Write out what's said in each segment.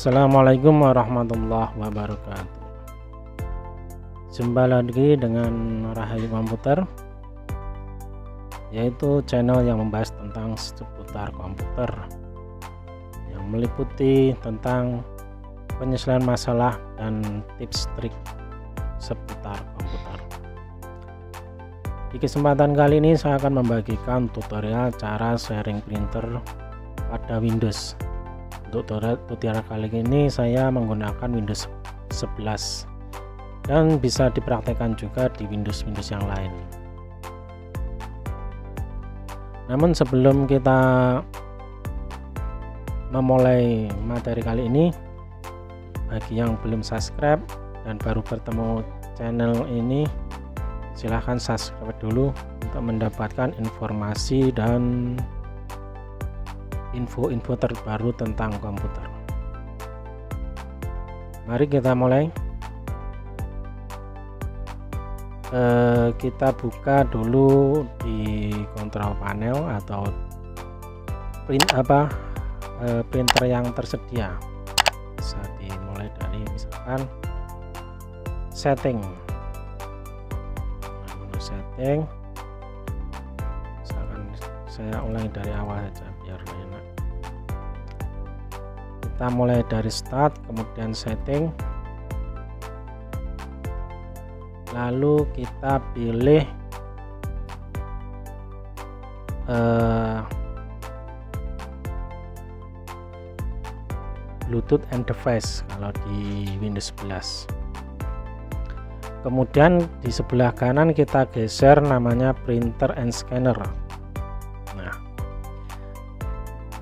Assalamualaikum warahmatullahi wabarakatuh. Jumpa lagi dengan Rahayu Komputer, yaitu channel yang membahas tentang seputar komputer, yang meliputi tentang penyelesaian masalah dan tips trik seputar komputer. Di kesempatan kali ini saya akan membagikan tutorial cara sharing printer pada Windows. Untuk tutorial kali ini saya menggunakan Windows 11 dan bisa dipraktekkan juga di Windows yang lain. Namun sebelum kita memulai materi kali ini, bagi yang belum subscribe dan baru bertemu channel ini, silahkan subscribe dulu untuk mendapatkan informasi dan info-info terbaru tentang komputer. Mari kita mulai. Kita buka dulu di control panel atau printer yang tersedia. Bisa dimulai dari misalkan setting. Menu setting. Misalkan saya ulangi dari awal saja biar enak. Kita mulai dari start, kemudian setting, lalu kita pilih Bluetooth and device kalau di Windows 11. Kemudian di sebelah kanan kita geser namanya printer and scanner.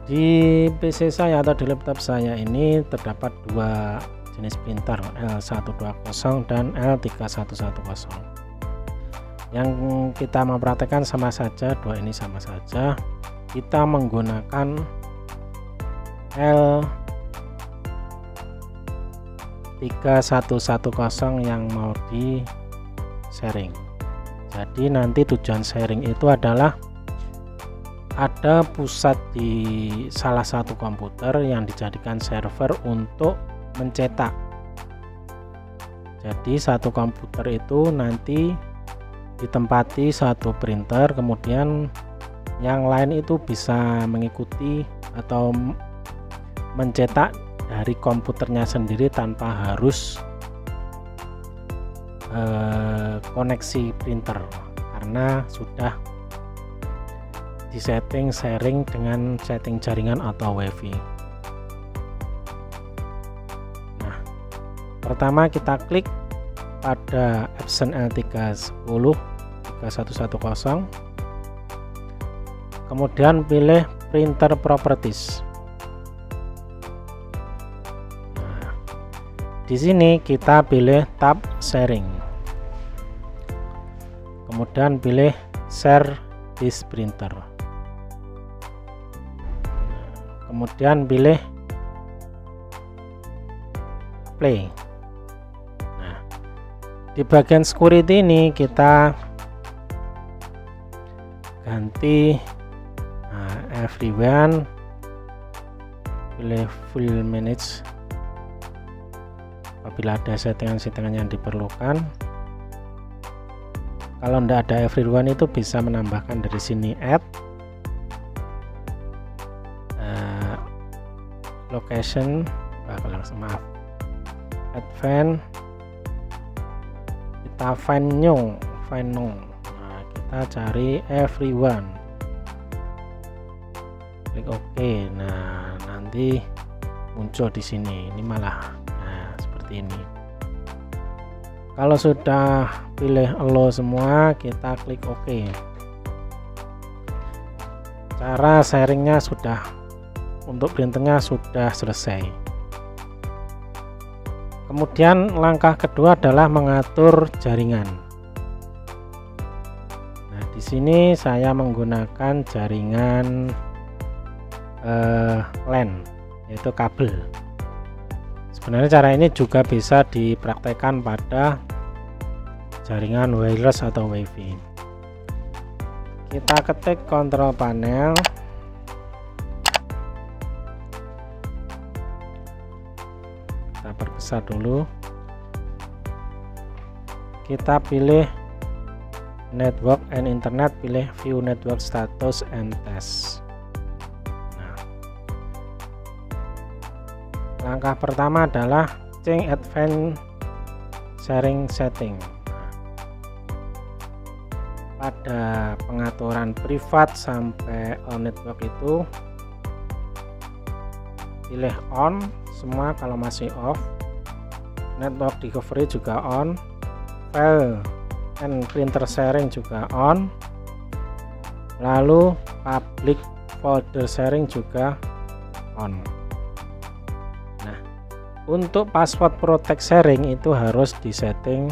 Di PC saya atau di laptop saya ini terdapat dua jenis printer, L120 dan L3110. Yang kita mempraktekkan sama saja, dua ini sama saja. Kita menggunakan L3110 yang mau di sharing. Jadi nanti tujuan sharing itu adalah ada pusat di salah satu komputer yang dijadikan server untuk mencetak. Jadi satu komputer itu nanti ditempati satu printer, kemudian yang lain itu bisa mengikuti atau mencetak dari komputernya sendiri tanpa harus koneksi printer, karena sudah disetting sharing dengan setting jaringan atau WiFi. Nah, pertama kita klik pada option L310, kemudian pilih printer properties. Nah, di sini kita pilih tab sharing, kemudian pilih share this printer. Kemudian pilih play. Nah, di bagian security ini kita ganti everyone, pilih full manage apabila ada settingan-settingan yang diperlukan. Kalau tidak ada everyone itu bisa menambahkan dari sini add location, advance, kita find new. Nah, kita cari everyone, klik OK. Nah, nanti muncul di sini. Ini malah, nah seperti ini. Kalau sudah pilih allow semua, kita klik OK. Cara sharingnya sudah, untuk printernya sudah selesai. Kemudian langkah kedua adalah mengatur jaringan. Nah, di sini saya menggunakan jaringan LAN, yaitu kabel. Sebenarnya cara ini juga bisa dipraktekkan pada jaringan wireless atau WiFi. Kita ketik kontrol panel, periksa dulu. Kita pilih network and internet, pilih view network status and test. Nah, langkah pertama adalah change advanced sharing setting. Pada pengaturan privat sampai on network itu pilih on semua, kalau masih off network recovery juga on, file and printer sharing juga on, lalu public folder sharing juga on. Nah, untuk password protect sharing itu harus disetting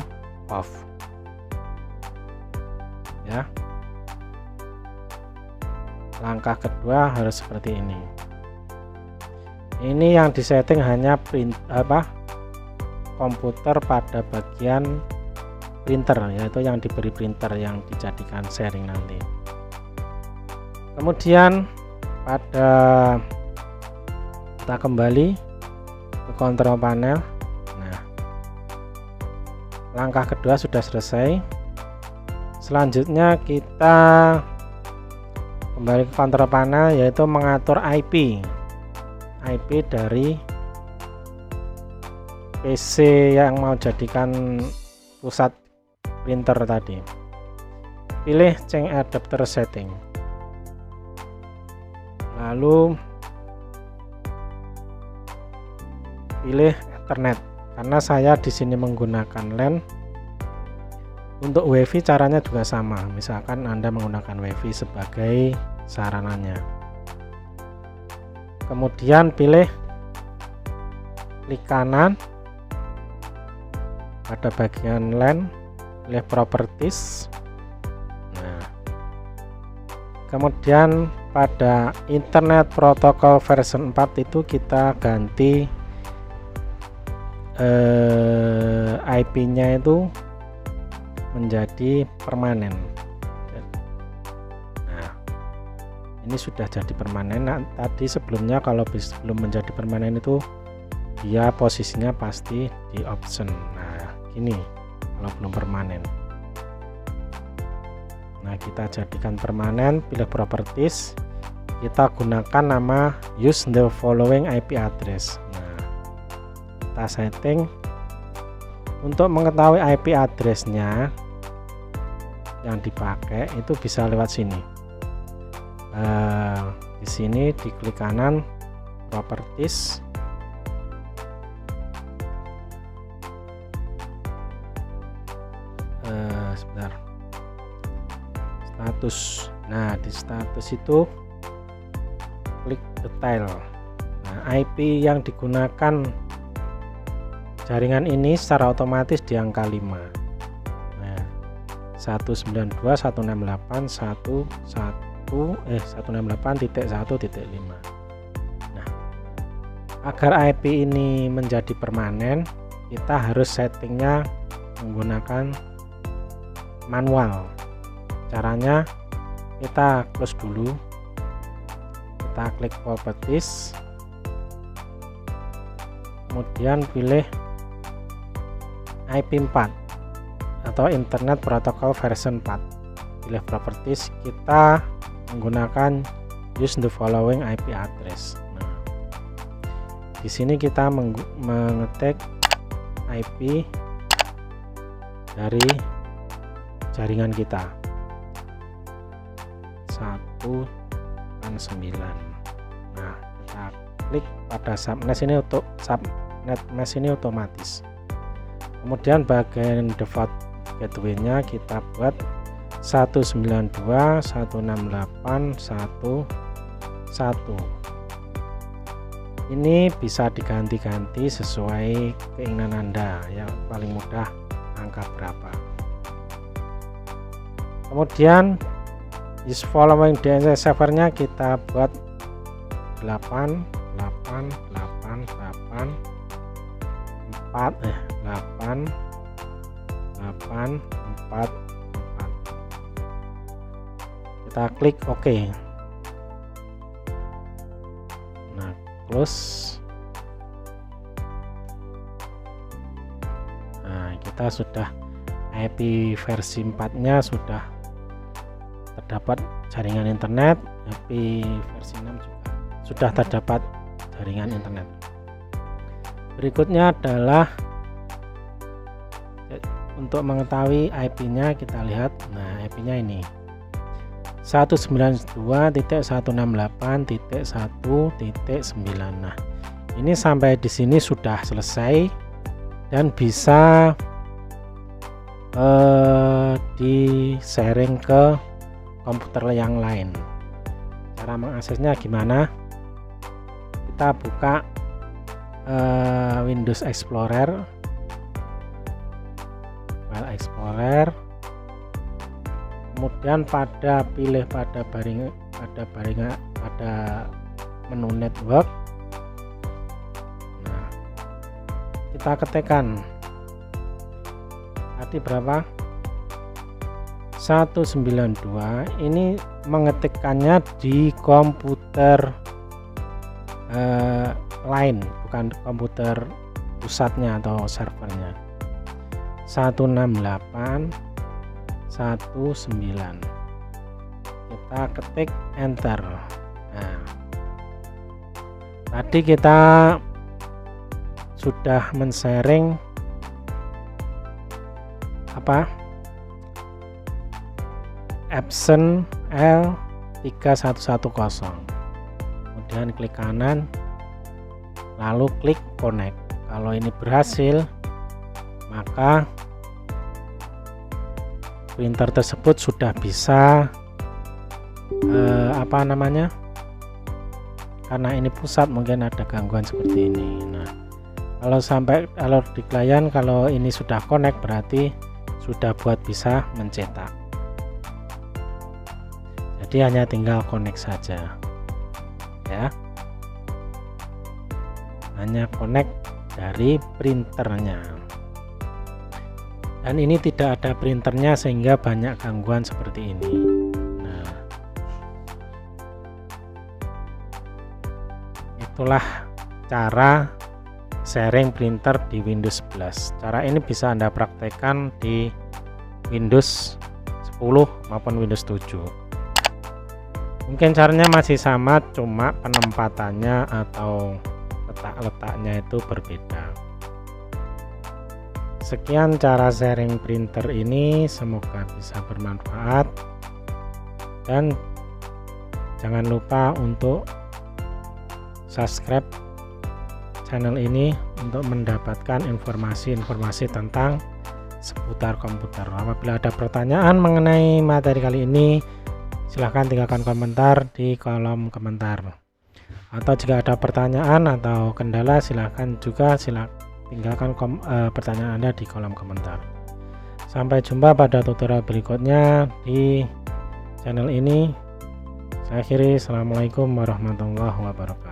off ya. Langkah kedua harus seperti ini. Ini yang disetting hanya komputer pada bagian printer, yaitu yang diberi printer yang dijadikan sharing nanti. Kemudian kita kembali ke control panel. Nah, langkah kedua sudah selesai. Selanjutnya kita kembali ke control panel, yaitu mengatur IP dari PC yang mau jadikan pusat printer tadi. Pilih change adapter setting, lalu pilih Ethernet. Karena saya di sini menggunakan LAN. Untuk WiFi caranya juga sama, misalkan Anda menggunakan WiFi sebagai sarananya. Kemudian klik kanan pada bagian LAN, pilih properties. Nah, kemudian pada internet protocol version 4 itu kita ganti IP-nya itu menjadi permanen. Nah, ini sudah jadi permanen. Nah, tadi sebelumnya kalau belum menjadi permanen itu dia posisinya pasti di option. Nah, ini kalau belum permanen. Nah, kita jadikan permanen, pilih properties, kita gunakan nama use the following IP address. Nah, kita setting. Untuk mengetahui IP address-nya yang dipakai itu bisa lewat sini. Di sini diklik kanan properties, sebentar, status. Nah, di status itu klik detail. Nah, IP yang digunakan jaringan ini secara otomatis di angka 5. Nah, 192.168.1.1.5. Nah, agar IP ini menjadi permanen, kita harus settingnya menggunakan manual. Caranya kita close dulu, kita klik properties, kemudian pilih IP 4 atau Internet Protocol version 4. Pilih properties, kita menggunakan use the following IP address. Nah, di sini kita mengetik IP dari jaringan kita 1.9. Nah, kita klik pada subnet ini untuk subnet mesh ini otomatis. Kemudian bagian default gateway-nya kita buat 192.168.1.1. Ini bisa diganti-ganti sesuai keinginan Anda, yang paling mudah angka berapa. Kemudian use following DNS servernya kita buat 8. Kita klik OK. Nah, close. kita sudah IP versi 4 nya sudah terdapat jaringan internet, IP versi 6 juga sudah terdapat jaringan internet. Berikutnya adalah untuk mengetahui IP nya, kita lihat. Nah, IP nya ini 192.168.1.9. Nah, ini sampai di sini sudah selesai dan bisa di sharing ke komputer yang lain. Cara mengaksesnya gimana? Kita buka Windows Explorer, File Explorer, kemudian pilih pada menu network. Nah, kita ketikkan tadi berapa, 192. Ini mengetikkannya di komputer lain, bukan komputer pusatnya atau servernya. 168.1.9. Kita ketik enter. Nah, tadi kita sudah men-sharing Epson L3110. Kemudian klik kanan, lalu klik connect. Kalau ini berhasil, maka printer tersebut sudah bisa karena ini pusat mungkin ada gangguan seperti ini. Nah, kalau di klien, kalau ini sudah connect berarti sudah buat bisa mencetak. Jadi hanya tinggal connect saja ya, hanya connect dari printernya. Dan ini tidak ada printernya sehingga banyak gangguan seperti ini. Nah, itulah cara sharing printer di Windows 11. Cara ini bisa Anda praktekkan di Windows 10 maupun Windows 7. Mungkin caranya masih sama, cuma penempatannya atau letak-letaknya itu berbeda. Sekian cara sharing printer ini, semoga bisa bermanfaat, dan jangan lupa untuk subscribe channel ini untuk mendapatkan informasi-informasi tentang seputar komputer. Apabila ada pertanyaan mengenai materi kali ini, silahkan tinggalkan komentar di kolom komentar, atau jika ada pertanyaan atau kendala silahkan tinggalkan pertanyaan Anda di kolom komentar. Sampai jumpa pada tutorial berikutnya di channel ini. Saya akhiri, assalamualaikum warahmatullahi wabarakatuh.